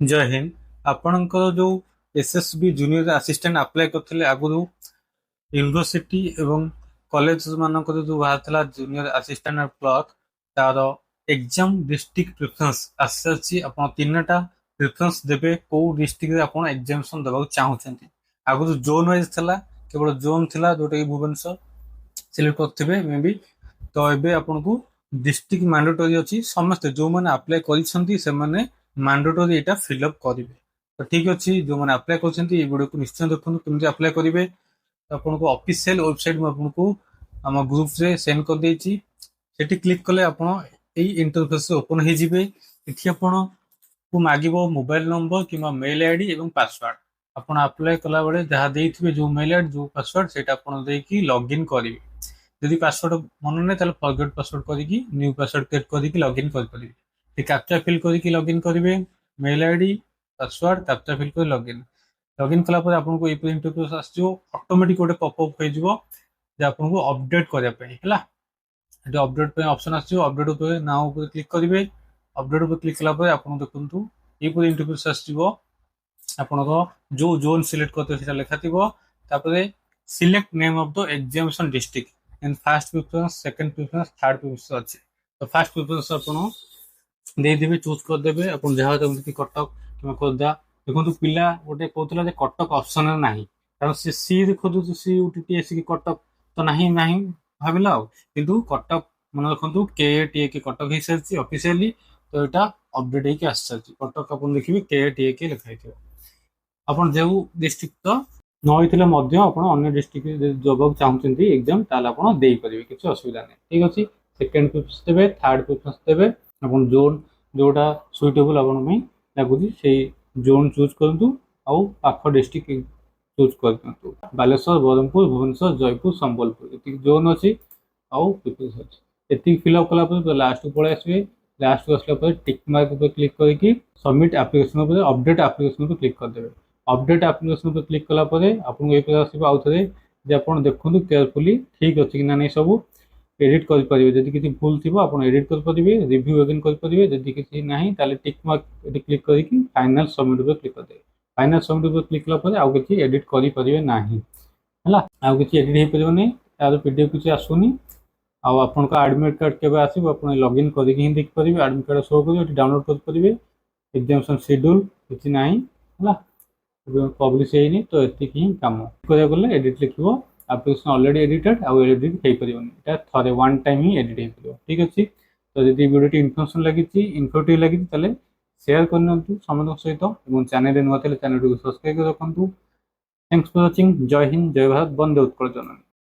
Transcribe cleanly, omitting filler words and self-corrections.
जय हिंद। आपणकर जो एसएसबी जूनियर असिस्टेंट अप्लाई करथिले आगु यूनिवर्सिटी एवं कॉलेज मानकर जो बाहर जूनियर असिस्टेंट क्लर्क तार एग्जाम डिस्ट्रिक्ट प्रेफरेंस आसी आप तीनटा प्रेफरेंस देवे कौ डिस्ट्रिक्ट आप एग्जामिनेशन देवा चाहते आगु जोन वाइज था केवल जोन थिला जोटा कि भुवनेश्वर सिलेक्ट करथिबे मे बी तो एबे आपन को डिस्ट्रिक्ट मैंडेटरी अछि समस्त जो माने अप्लाई करिसंती से माने मैंडेटरी एटा फिल अप करिवे। तो ठीक अछि जो माने अप्लाई करछंती ए वीडियो को निश्चय देखनु केमति अप्लाई करिवे। तो आपन को ऑफिशियल वेबसाइट में आपन को हम ग्रुप रे सेंड कर देछि सेठी क्लिक कले आपन एई इंटरफेस ओपन हे जिवे। एठी आपन को मागिबो मोबाइल नंबर किबा मेल आईडी एवं पासवर्ड आपन अप्लाई कला बेले जहा देइथिबे जो मेल आईडी जो पासवर्ड सेटा आपन देकी लॉगिन करिवे। यदि पासवर्ड मन ना ताले फॉरगेट पासवर्ड करिकी न्यू पासवर्ड क्रिएट करिकी लॉगिन कर परिबे। ते कैप्चा फिल करिकी लॉगिन करिवे mail ID password captcha fill कर लॉगिन कला पर आपन को ए इंटरफेस आछियो ऑटोमेटिक गोटे पॉपअप हो जिवो जे आपन को अपडेट करिया पे हला। एटा अपडेट पे ऑप्शन आछियो अपडेट पे नाउ पे क्लिक करिवे। अपडेट पे क्लिक कला पर आपन देखंतु ए इंटरफेस आछियो आपन को जो जोन सिलेक्ट करते सेटा लिखा थिबो तापरे select name of the examination district and first preference second preference third preference अछि। तो फर्स्ट प्रेफरेंस आपन दे देबे चूज कर देबे आपन जहा जमति कि कटक किमा खोदा देखंतु पिला गोटे कहतला जे कटक ऑप्शन नाही कारण से सी देखंतु सी यूटीटी एस की कटक तो नाही भाबिला किंतु कटक मन रखंतु के टी के कटक ही सरछि ऑफिशियली। तो एटा अपडेट हे के आछछि कटक आपन देखिबे के टी के लिखा हिथिबो आपन जेउ डिस्ट्रिक्ट तो न होइथिले मध्य आपन अन्य डिस्ट्रिक्ट जब चाहउछन्ती एग्जाम ताले आपन देई परिबे किछ असुविधा नै। ठीक अछि सेकंड प्रेफरेंस देबे थर्ड प्रेफरेंस देबे आपन जोन जोटा सुइटेबल आपन में लागुची सेही जोन चूज करंतु आउ पाख डिस्ट्रिक्ट चूज करंतु बालेश्वर बरहमपुर भुवनेश्वर जयपुर संबलपुर एति जोन अछि आउ प्रेफरेंस अछि। एति फिल अप कला पर लास्ट को पळे आसीबे लास्ट को आसला पर टिक मार्क पर क्लिक करके सबमिट एप्लीकेशन पर अपडेट एप्लीकेशन पर क्लिक कर देबे। अपडेट एप्लीकेशन पर क्लिक कला परे आपन ए पे आसीबो आउ थरे जे आपन देखंतु केयरफुली ठीक अछि कि ना नै सब एडिट कर परिबे जदि किछि भूल थिबो आपन एडिट कर परिबे रिव्यू अगेन कर परिबे जदि किछि नाही ताले टिक मार्क एडी क्लिक करिकि फाइनल सबमिट पर क्लिक कर देबे। फाइनल सबमिट पर क्लिक कला परे आउ किछि एडिट करि परिबे नाही हला आउ किछि एडिट हे परिबो नै तार पीडीएफ किछि आसुनी आउ आपन का एडमिट कार्ड केबे आसीबो आपन लॉगिन करिकि ही देख परिबे एडमिट कार्ड शो करियो एटी डाउनलोड कर परिबे एग्जामिनेशन शेड्यूल किछि नाही हला पब्लिश हेनी। तो एति ही काम करिया गले एडिट लिखिबो एप्लीकेशन ऑलरेडी एडिटेड आउ एडिट हे परिबोनी एटा थरे वन टाइम ही एडिट हे परिबो। ठीक अछि तो यदि वीडियो टी इन्फॉर्मेशन लागिछि इन्फॉर्मेटिव लागिछि ताले शेयर करनतु समस्त सहित एवं चैनल रे नवा ताले चैनल को सब्सक्राइब कर रखंतु। Thanks for watching. जय हिंद जय भारत वंदे उत्कल जननी।